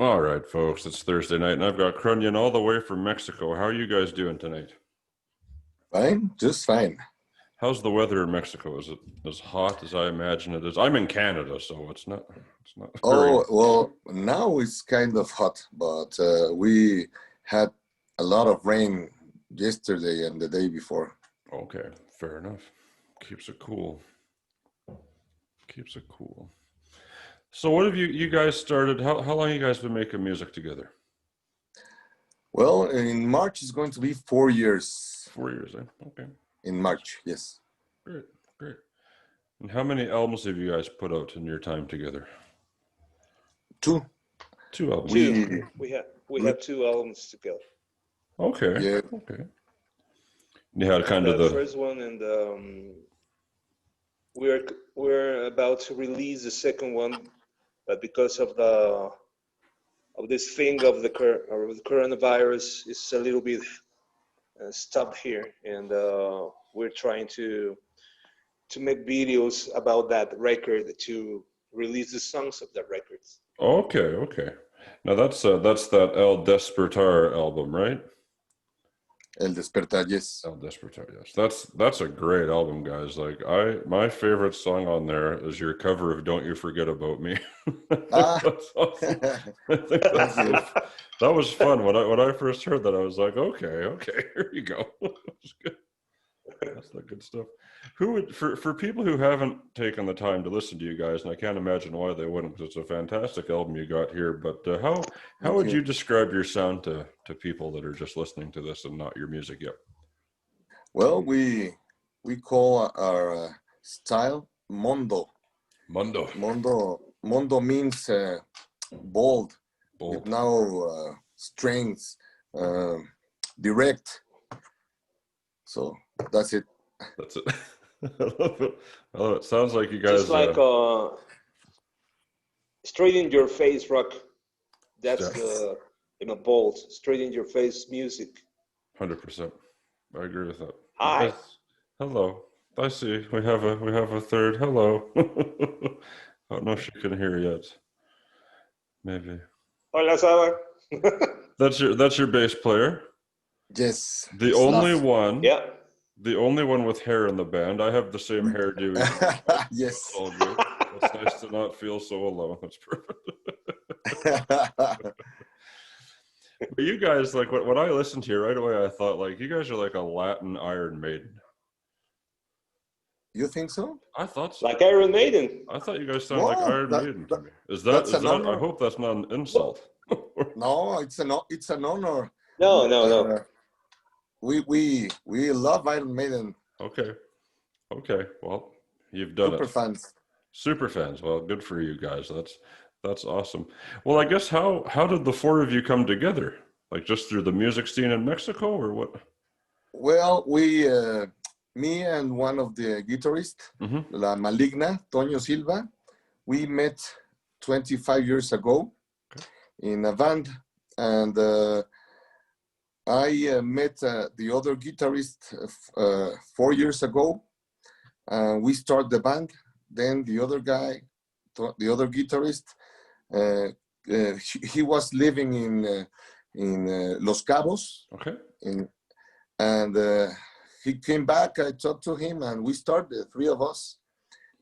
All right, folks, it's Thursday night, and I've got Kranion all the way from Mexico. How are you guys doing tonight? Fine, just fine. How's the weather in Mexico? Is it as hot as I imagine it is? I'm in Canada, so it's not very Oh, well, now it's kind of hot, but we had a lot of rain yesterday and the day before. okay. Fair enough. Keeps it cool. Keeps it cool. So, what have you guys started? How long you guys been making music together? Well, in March it's going to be 4 years. 4 years, eh? Okay, In March, yes. great, great. And how many albums have you guys put out in your time together? Two. 2 albums. Two. We, We have two albums together. Okay, yeah, okay. You had kind of The the first one, and we're about to release the second one, but because of this thing of the coronavirus, it's a little bit stopped here, and we're trying to make videos about that record to release the songs of that records. Okay, okay. Now that's that El Despertar album, right? El Despertar, yes. El Despertar, yes. That's a great album, guys. Like my favorite song on there is your cover of Don't You Forget About Me. Ah, That's awesome. I think thank you. that was fun. When I first heard that, I was like, okay, here you go. That's good. That's the good stuff. Who would for people who haven't taken the time to listen to you guys, and I can't imagine why they wouldn't, because it's a fantastic album you got here. But how Thank would you. you describe your sound to people that are just listening to this and not your music yet? Well, we call our style Mondo. Mondo, Mondo means bold, with bold. no strings, uh, direct. So that's it. That's it. I love it. I love it. Sounds like you Just guys. like straight in your face rock. That's Yeah, the bold, straight in your face music. 100%. I agree with that. You Hi. guys, hello. I see. We have a third. Hello. I don't know if she can hear yet. Maybe. Hola, Saba. That's your bass player. Yes, The only Slav. one, Yeah. the only one with hair in the band. I have the same hairdo as you. That's Yes. all good. It's nice to not feel so alone. That's perfect. But you guys, like when I listened to you right away, I thought like you guys are like a Latin Iron Maiden. You think so? I thought so. Like Iron Maiden. I thought you guys sound like Well, Iron Maiden to me. Is that that's is an that? I honor. hope that's not an Well, insult. No, it's an honor. no, no, no. Uh, we love Iron Maiden. Okay. Okay. Well, you've done Super it. fans. Super fans. Well, good for you guys. That's awesome. Well, I guess how did the four of you come together? Like just through the music scene in Mexico, or what? Well, me and one of the guitarists, Mm-hmm. La Maligna, Toño Silva, we met 25 years ago Okay. in a band, and I met the other guitarist 4 years ago. We started the band. Then the other guy, the other guitarist, uh, he was living in Los Cabos, Okay. and he came back. I talked to him, and we started, the three of us.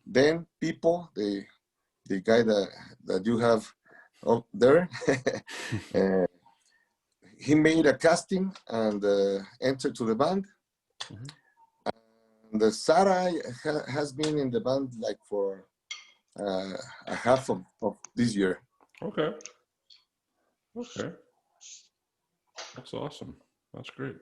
Then people, the guy that you have up there, uh, he made a casting and entered to the band. Mhm. And Sarah has been in the band like for a half of this year. Okay. Okay. That's awesome. That's great.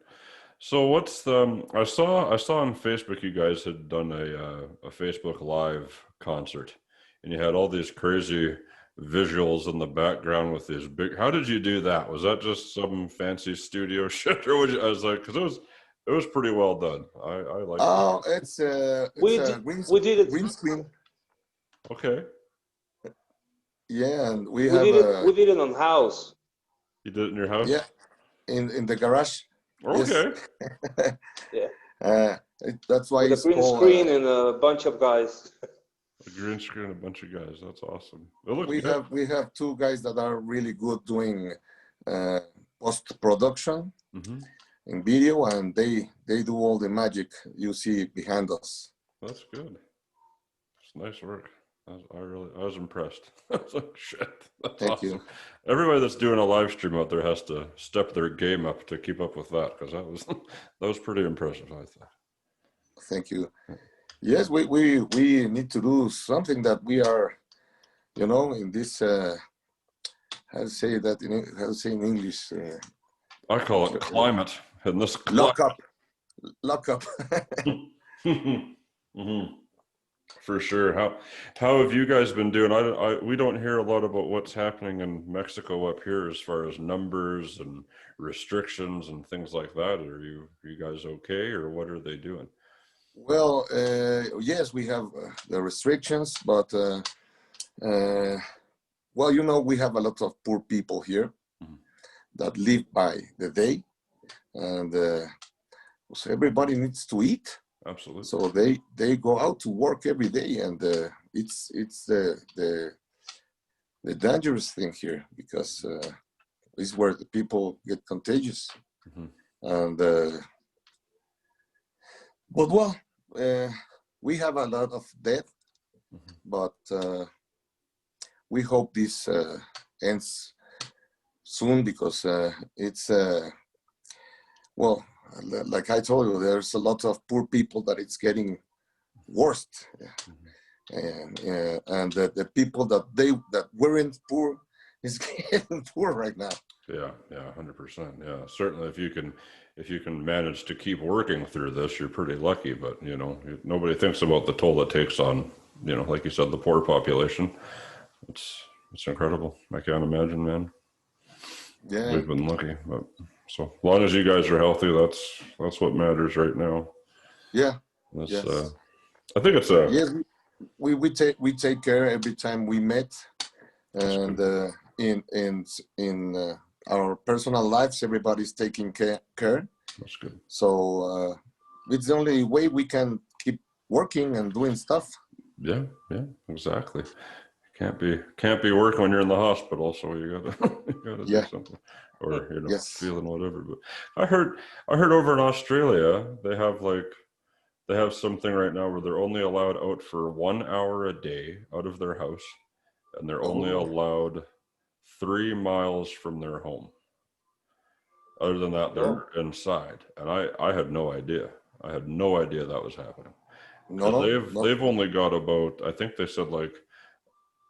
So what's the? I saw on Facebook you guys had done a Facebook Live concert, and you had all these crazy visuals in the background with these big. How did you do that? Was that just some fancy studio shit, or was you, I was like, because it was pretty well done. I liked it. Oh, it's We a did, we did it. green screen. Okay, Yeah, and we We have did it. We did it on house you did it in your house. yeah, in the garage. Yes. Okay, Yeah. That's why with a it's green called screen and a bunch of guys. A green screen, a bunch of guys. That's awesome. It looked We good. have two guys that are really good doing post production Mm-hmm. in video, and they do all the magic you see behind us. That's good. It's nice work. I was impressed. I was like, shit, that's Thank you. awesome. Everybody that's doing a live stream out there has to step their game up to keep up with that, because that was that was pretty impressive, I thought. Thank you. Yes, we need to do something that we are, you know, in this how to say that how to say in English, I call it climate, and this lock climate. up, lock up. Mm-hmm. For sure. How have you guys been doing? We don't hear a lot about what's happening in Mexico up here as far as numbers and restrictions and things like that. Are you guys okay, or what are they doing? Well, yes, we have the restrictions, but well, you know, we have a lot of poor people here Mhm. that live by the day, and so everybody needs to eat. Absolutely. So they go out to work every day, and it's the dangerous thing here, because it's where the people get contagious. Mhm. And but well, we have a lot of death, Mhm. but we hope this ends soon, because it's well, like I told you, there's a lot of poor people that it's getting worse. And the people that weren't poor is getting poor right now. Yeah, 100%. Yeah, certainly. If you can manage to keep working through this, you're pretty lucky. But you know, nobody thinks about the toll it takes on, you know, like you said, the poor population. It's incredible. I can't imagine, man. Yeah. We've been lucky, but so as long as you guys are healthy, that's what matters right now. Yeah. This, Yes. I think it's a. Yes. We take care every time we met, and in our personal lives, everybody's taking care. That's good. So it's the only way we can keep working and doing stuff. Yeah, exactly. Can't be working when you're in the hospital, so you gotta do Yeah. something, or you know, Yes. feeling whatever. But I heard over in Australia they have something right now where they're only allowed out for 1 hour a day out of their house, and they're only Oh. allowed 3 miles from their home. Other than that, they're inside, and I had no idea. I had no idea that was happening, because No. they've only got about, I think they said like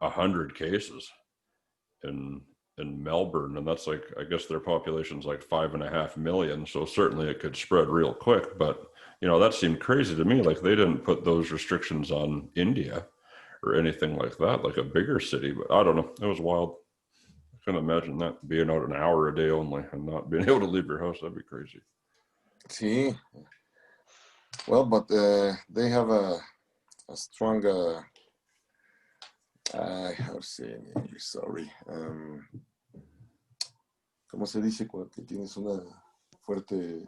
100 cases in Melbourne, and that's like, I guess their population's like 5.5 million, so certainly it could spread real quick. But you know, that seemed crazy to me. Like they didn't put those restrictions on India or anything like that, like a bigger city. But I don't know. It was wild. I couldn't imagine that, being out an hour a day only and not being able to leave your house. That'd be crazy. See. Well, but they have a strong. How to say in English? Sorry. ¿Cómo se dice cuando tienes una fuerte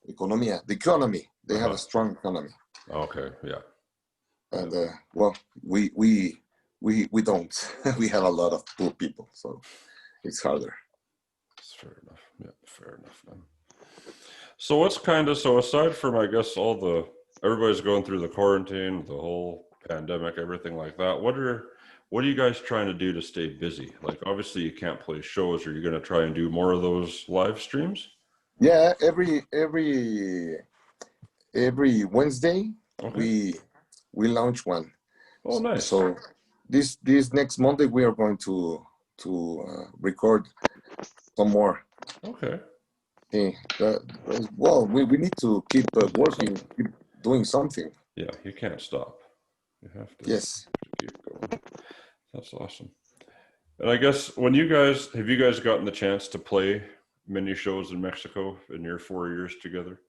economía? The economy. They have a strong economy. Okay, yeah. And well, we don't. We have a lot of poor people, so it's harder. That's fair enough. Yeah, fair enough, man. So what's so aside from, I guess, everybody's going through the quarantine, the whole pandemic, everything like that, what are you guys trying to do to stay busy? Like, obviously you can't play shows. Are you going to try and do more of those live streams? Yeah, every Wednesday Okay. we launch one. Oh, nice. So this next Monday we are going to record some more. Okay. Well, we need to keep working, keep doing something. Yeah, you can't stop. You have to. Yes. Keep going. That's awesome. And I guess have you guys gotten the chance to play many shows in Mexico in your 4 years together?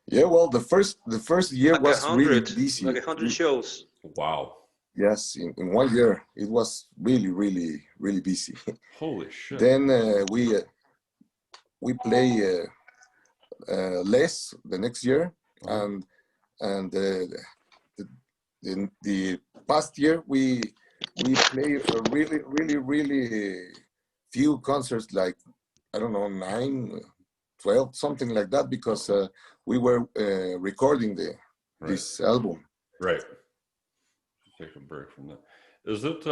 Yeah, well, the first year Like was 100, really busy. like 100 shows. Wow. Yes, in 1 year it was really busy. Holy shit. Then we play less the next year, and the in the past year we played a really few concerts, like I don't know, 9, 12, something like that, because we were recording this album. Right. Take a break from that. Is it?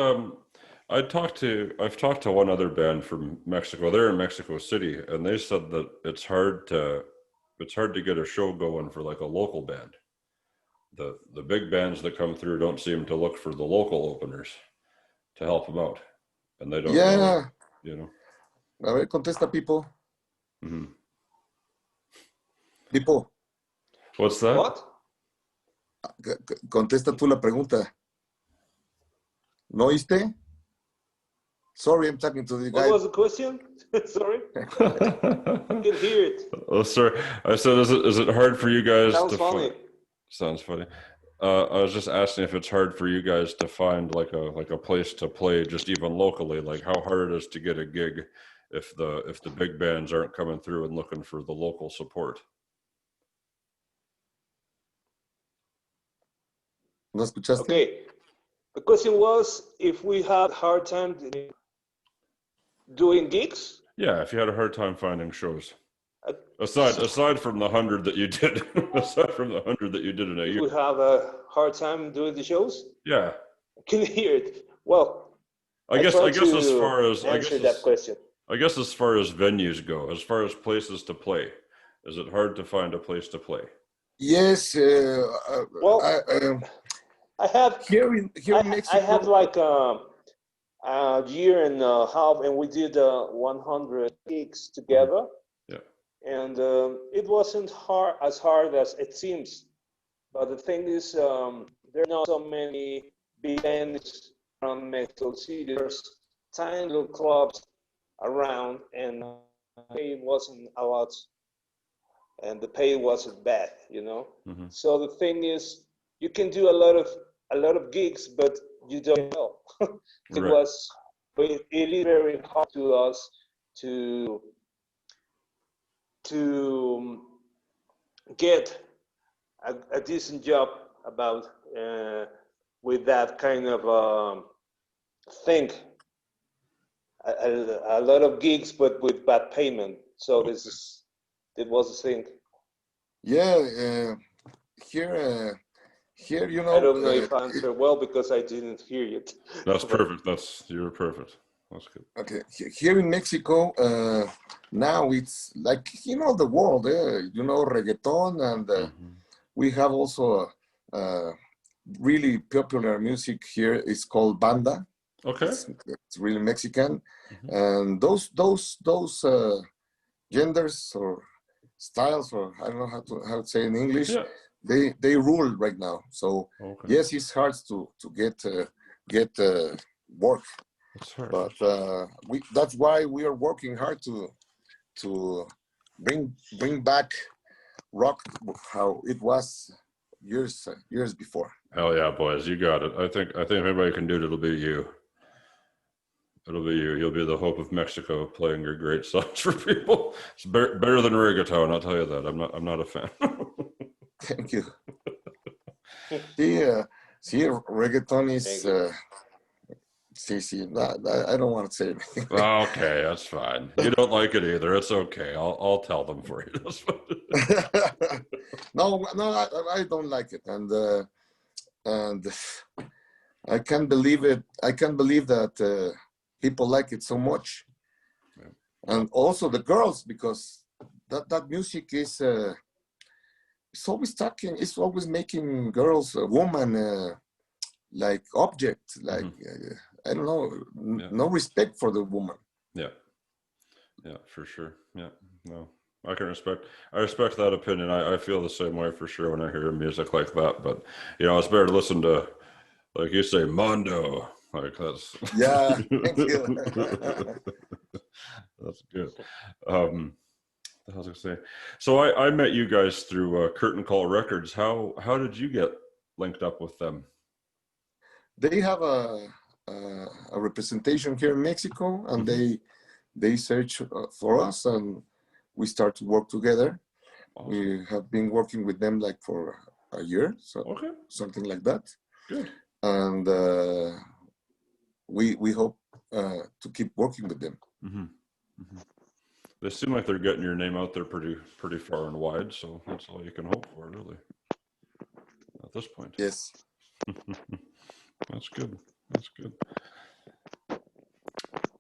I've talked to one other band from Mexico. They're in Mexico City, and they said that it's hard to get a show going for like a local band. The big bands that come through don't seem to look for the local openers to help them out, and they don't know, you know. A ver, contesta, people. Mm-hmm. People. What's that? What? Contesta tú la pregunta. ¿No oíste? Sorry, I'm talking to the guy. What was the question? Sorry, I can hear it. Oh, sorry. I said, is it hard for you guys Sounds to funny. Sounds funny. I was just asking if it's hard for you guys to find like a place to play, just even locally. Like how hard it is to get a gig if the big bands aren't coming through and looking for the local support. ¿No escuchaste? Okay. The question was if we had hard time doing gigs. Yeah, if you had a hard time finding shows. Uh, Aside from the 100 that you did, aside from the 100 that you did in a year. We have a hard time doing the shows. Yeah. Can you hear it? Well, I guess as far as that question. I guess as far as venues go, as far as places to play, is it hard to find a place to play? Yes. Well, I have here in Mexico. I have like a year and a half, and we did 100 gigs together. Yeah. And it wasn't as hard as it seems. But the thing is, there are not so many big bands around Mexico City. There's tiny little clubs around, and it wasn't a lot, and the pay wasn't bad, you know. Mm-hmm. So the thing is, you can do a lot of gigs, but you don't know. It is very hard to us to get a decent job about with that kind of thing. A lot of gigs, but with bad payment. So it was the thing. Yeah, here, you know. I don't know if I answered well because I didn't hear it. That's perfect. You're perfect. That's good. Okay, here in Mexico, now it's like, you know, the world, you know, reggaeton, and we have also really popular music here. It's called banda. Okay. It's really Mexican, and those genders or styles, or I don't know how to say in English. Yeah. They rule right now. So yes, it's hard to get work. That's hard. But that's why we are working hard to bring back rock how it was years before. Hell yeah, boys, you got it. I think if anybody can do it, it'll be you. It'll be you. You'll be the hope of Mexico, playing your great songs for people. It's better than reggaeton, I'll tell you that. I'm not a fan. Thank you. See, reggaeton is. I don't want to say anything. Okay, that's fine. You don't like it either. It's okay. I'll tell them for you. That's fine. No, I don't like it, and I can't believe it. I can't believe that people like it so much, and also the girls, because that music is. It's always talking. It's always making girls, woman, like object, like I don't know, no respect for the woman. Yeah, for sure. Yeah, no, I respect that opinion. I feel the same way for sure when I hear music like that. But you know, it's better to listen to, like you say, Mondo. Like that's thank you. That's good. What was I gonna say? So I met you guys through Curtain Call Records. How did you get linked up with them? They have a representation here in Mexico, and they search for us, and we start to work together. Awesome. We have been working with them like for a year, so something like that. Good. And we hope to keep working with them. Mm-hmm. Mm-hmm. They seem like they're getting your name out there pretty far and wide, so that's all you can hope for, really, at this point. Yes. That's good. That's good.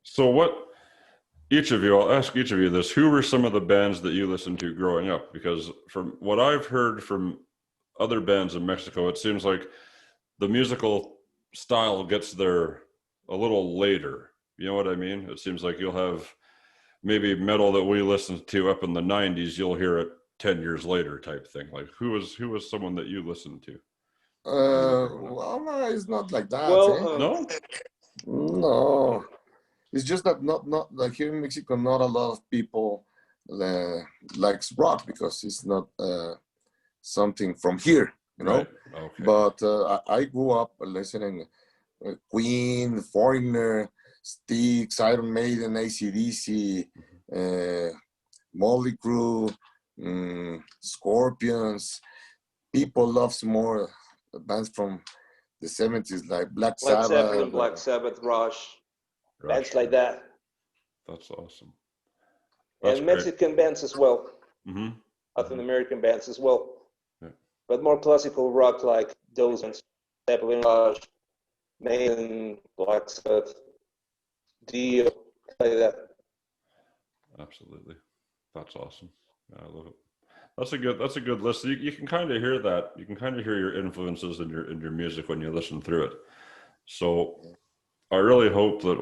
So I'll ask each of you this, who were some of the bands that you listened to growing up? Because from what I've heard from other bands in Mexico, it seems like the musical style gets there a little later. You know what I mean? It seems like you'll have maybe metal that we listened to up in the 90s, you'll hear it 10 years later type thing. Like who was someone that you listened to? Well, no, it's not like that. Well, No? No, it's just that not like here in Mexico, not a lot of people likes rock because it's not something from here, you know. Right. Okay. But I grew up listening Queen, Foreigner, Styx, Iron Maiden, AC/DC, Motley Crue, Scorpions. People loves more bands from the 70s like Black Led Sabbath. Zeppelin, Black Sabbath, Rush, bands like that. That's awesome. That's And great. Mexican bands as well. Mm-hmm. Latin American bands as well. Yeah. But more classical rock like those ones. Zeppelin, Rush, Maiden, Black Sabbath, Dio, like that. Absolutely. That's awesome. Yeah, I love it. That's a good list. You can kind of hear that. You can kind of hear your influences in your music when you listen through it. So I really hope that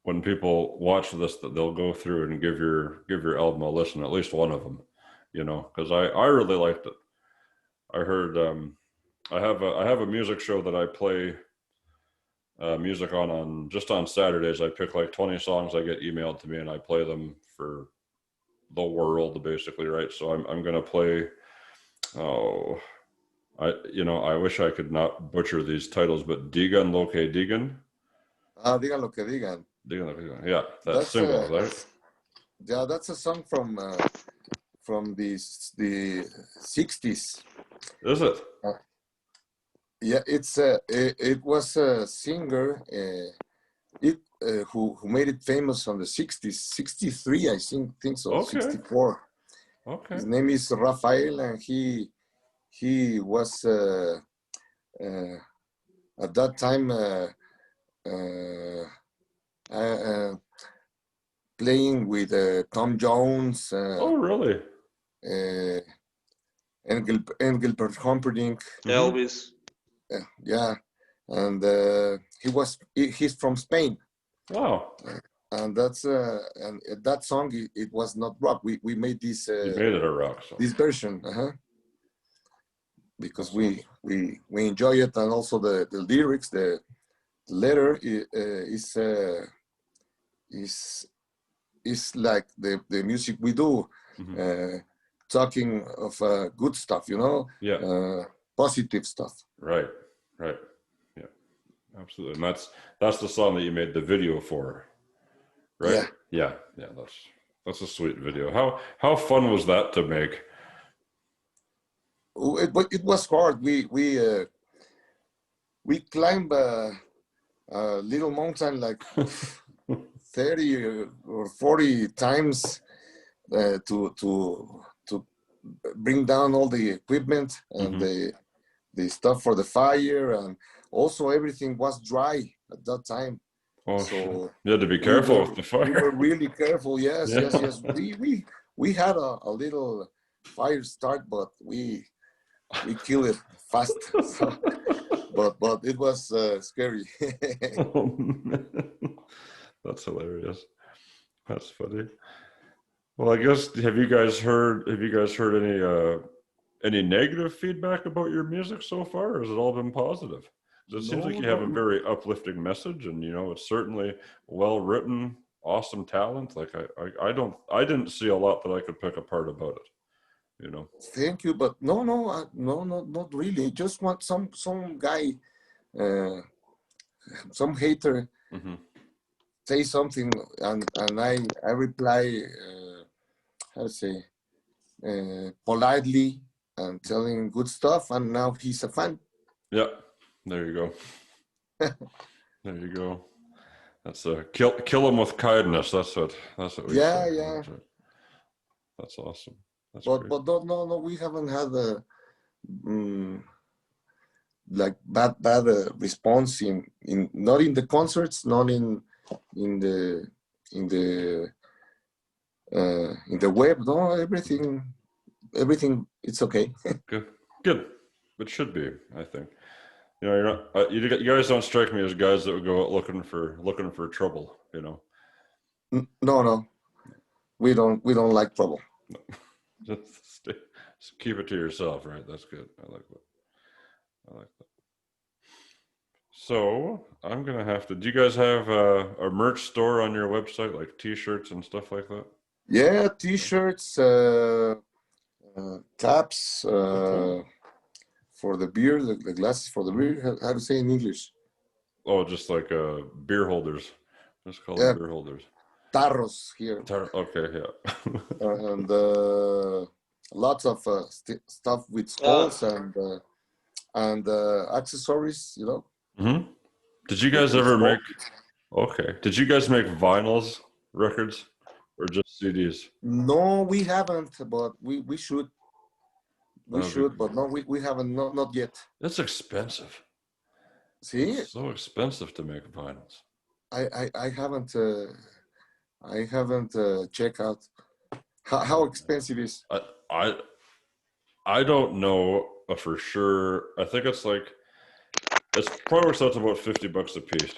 when people watch this that they'll go through and give your album a listen, at least one of them, you know, because I really liked it. I heard I have a music show that I play music on Saturdays. I pick like 20 songs I get emailed to me and I play them for the world basically, right? So I'm gonna play I wish I could not butcher these titles, but Digan Lo Que Digan. Digan lo que digan. Digan Lo Que Digan. Yeah, that's single, right? Yeah, that's a song from the 60s. Is it? Yeah, it was a singer who made it famous on the 60s, 63, I think so, Okay. 64. Okay. His name is Rafael, and he was at that time playing with Tom Jones. Oh, really? Engelbert Humperdinck. Elvis. Yeah, and he's from Spain. Wow. And that's and that song it was not rock. We made this. You made it a rock song. This version, because we enjoy it, and also the lyrics, the letter is like the music we do, talking of good stuff, you know. Yeah. Positive stuff. Right. Yeah. Absolutely. And that's the song that you made the video for, right? Yeah. That's a sweet video. How fun was that to make? It was hard. We climbed a little mountain like 30 or 40 times to bring down all the equipment and the stuff for the fire, and also everything was dry at that time. Oh, so you had to be careful with the fire. We were really careful. Yes. We had a little fire start, but we killed it fast. So, but it was scary. That's hilarious. That's funny. Well, I guess have you guys heard any negative feedback about your music so far, or has it all been positive? It seems like you have a very uplifting message, and it's certainly well written, awesome talent. Like I didn't see a lot that I could pick apart about it. Thank you, but no, not really. Just want some guy, some hater, say something, and I reply, how to say, politely and telling good stuff, and now he's a fan. Yeah. There you go. There you go. That's kill them with kindness. That's what we Yeah, say. yeah. That's awesome. That's But great. no, we haven't had a like bad response in not in the concerts, not in the in the in the web. No, everything it's okay. Good. It should be, I think. You know, you're not. You guys don't strike me as guys that would go out looking for trouble. You know. No, we don't like trouble. Just keep it to yourself, right? That's good. I like that. So I'm gonna have to. Do you guys have a merch store on your website, like T-shirts and stuff like that? Yeah, T-shirts, caps for the beer, the glasses for the beer. How to say in English? Oh, just like beer holders. Just call them beer holders. Tarros here. Okay, yeah. And lots of stuff with skulls and accessories, you know. Mm-hmm. Did you guys with ever skull. make? Okay. Did you guys make vinyls records or just CDs? No, we haven't, but we should. We That would should, be. but no, we haven't. Not yet. That's expensive. See, It's so expensive to make vinyls. I haven't. I haven't checked out how expensive it is. I I don't know for sure. I think it's probably works out to about $50 a piece.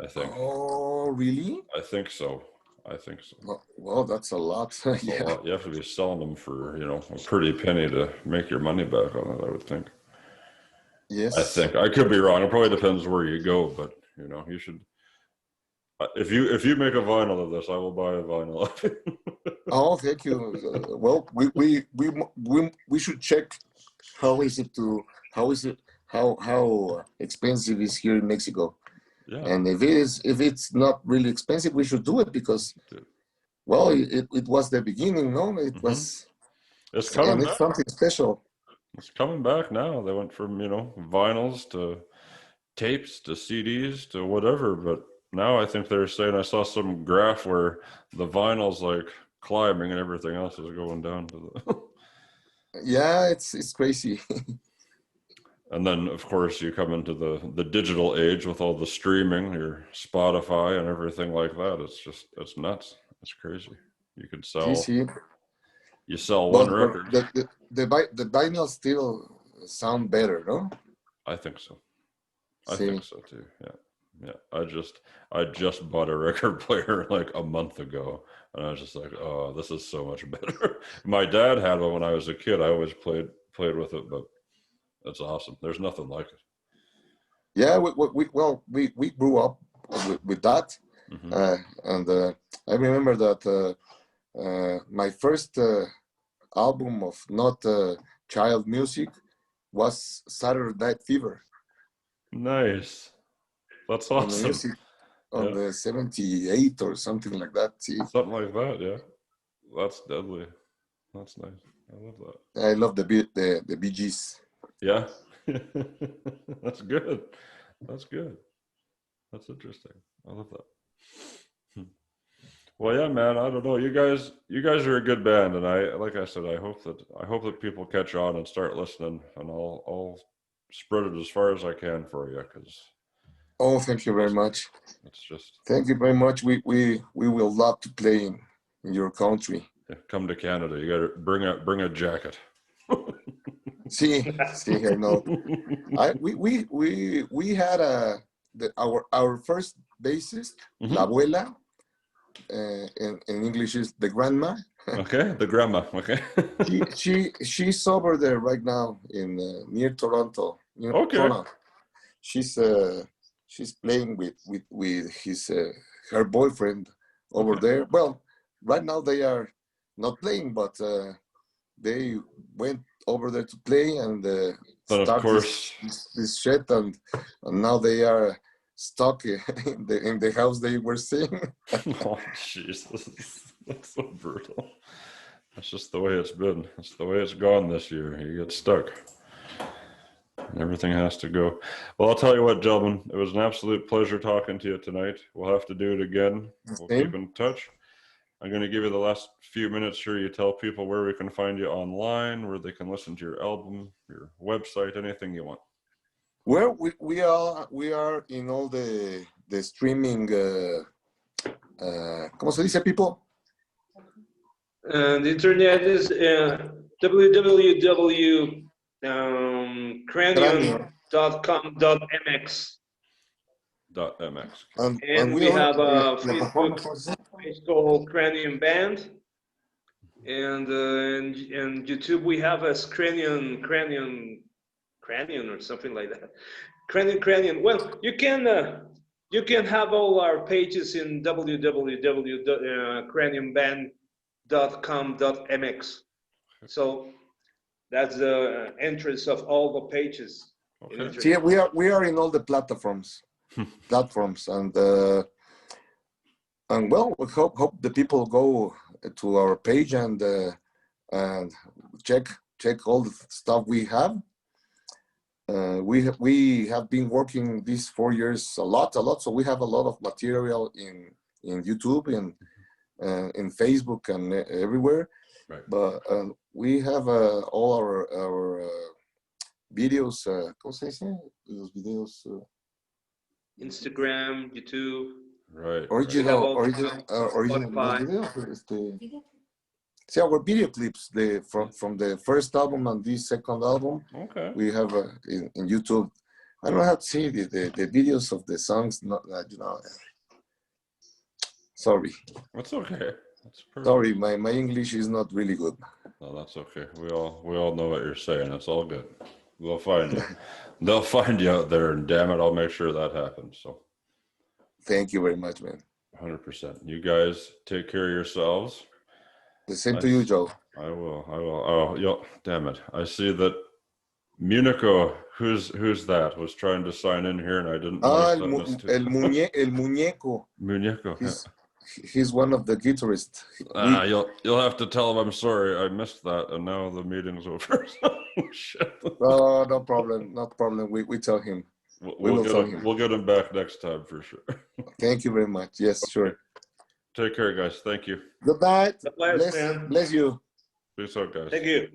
I think. Oh, really? I think so. I think so. Well, that's a lot. That's Yeah. a lot. You have to be selling them for a pretty penny to make your money back on it, I would think. Yes. I think I could be wrong. It probably depends where you go, but you should. If you make a vinyl of this, I will buy a vinyl. Oh, thank you. Well, we should check how expensive is here in Mexico. Yeah. And if it's not really expensive, we should do it because, well, it was the beginning, no? It was. It's coming back. It's something special. It's coming back now. They went from vinyls to tapes to CDs to whatever, but now I think they're saying, I saw some graph where the vinyl's like climbing and everything else is going down to the. Yeah, it's crazy. And then of course you come into the digital age with all the streaming, your Spotify and everything like that. It's nuts. It's crazy. You could sell. You sell one record. The vinyl still sound better, no? I think so. I think so too. Yeah. I just bought a record player like a month ago, and I was just like, oh, this is so much better. My dad had one when I was a kid. I always played with it, but it's awesome. There's nothing like it. Yeah, we grew up with that, and I remember that my first album of not child music was Saturday Night Fever. Nice. That's awesome. On the 78 or something like that. See? Something like that, yeah. That's deadly. That's nice. I love that. I love the Bee Gees. Yeah. That's good. That's good. That's interesting. I love that. Well, yeah, man. I don't know. You guys are a good band, and like I said, I hope that people catch on and start listening, and I'll spread it as far as I can for you, because. Oh, thank you very much. It's just. Thank you very much. We will love to play in your country. Yeah, come to Canada. You got to bring a jacket. See, I know. We had our first bassist, La Abuela. In English is the grandma. Okay, the grandma. Okay. she's over there right now in near Toronto. Okay. Toronto. She's playing with his her boyfriend over there. Well, right now they are not playing, but they went over there to play and start this shit, and now they are stuck in the house they were staying. Oh, Jesus. That's so brutal. That's just the way it's been. That's the way it's gone this year. You get stuck. Everything has to go. Well, I'll tell you what, gentlemen, it was an absolute pleasure talking to you tonight. We'll have to do it again. We'll keep in touch. I'm going to give you the last few minutes here. You tell people where we can find you online, where they can listen to your album, your website, anything you want. Well, we are in all the streaming. ¿Cómo se dice, people? The internet is www.kranion.com.mx. .mx. And we have a Facebook page called Kranion Band. And in YouTube we have a Kranion or something like that. Kranion. Well, you can have all our pages in www.kranionband.com.mx. So that's the entrance of all the pages. Okay. See, we are in all the platforms, and well, we hope the people go to our page and check all the stuff we have. We have been working these 4 years a lot, so we have a lot of material in YouTube and in Facebook and everywhere. Right. But we have all our videos. ¿Cómo se dice? Los videos. Instagram, YouTube. Right. Original Spotify. videos. See our video clips from the first album and this second album. Okay. We have in YouTube. I don't know how to see the videos of the songs. Not sorry. That's okay. That's perfect. Sorry, my English is not really good. No, that's okay. We all know what you're saying. It's all good. They'll find you. They'll find you out there, and damn it, I'll make sure that happens. So. Thank you very much, man. 100%. You guys take care of yourselves. The same to you, Joe. I will. Oh, damn it. I see that Munico, who's that, was trying to sign in here and I didn't. El muñeco. Muñeco. He's one of the guitarists. You'll have to tell him I'm sorry. I missed that and now the meeting's over. Shit. Oh, no problem. No problem. We tell him. We'll get him back next time for sure. Thank you very much. Yes, sure. Take care, guys. Thank you. Good night. Bless you. Bless you. Peace out, guys. Thank you.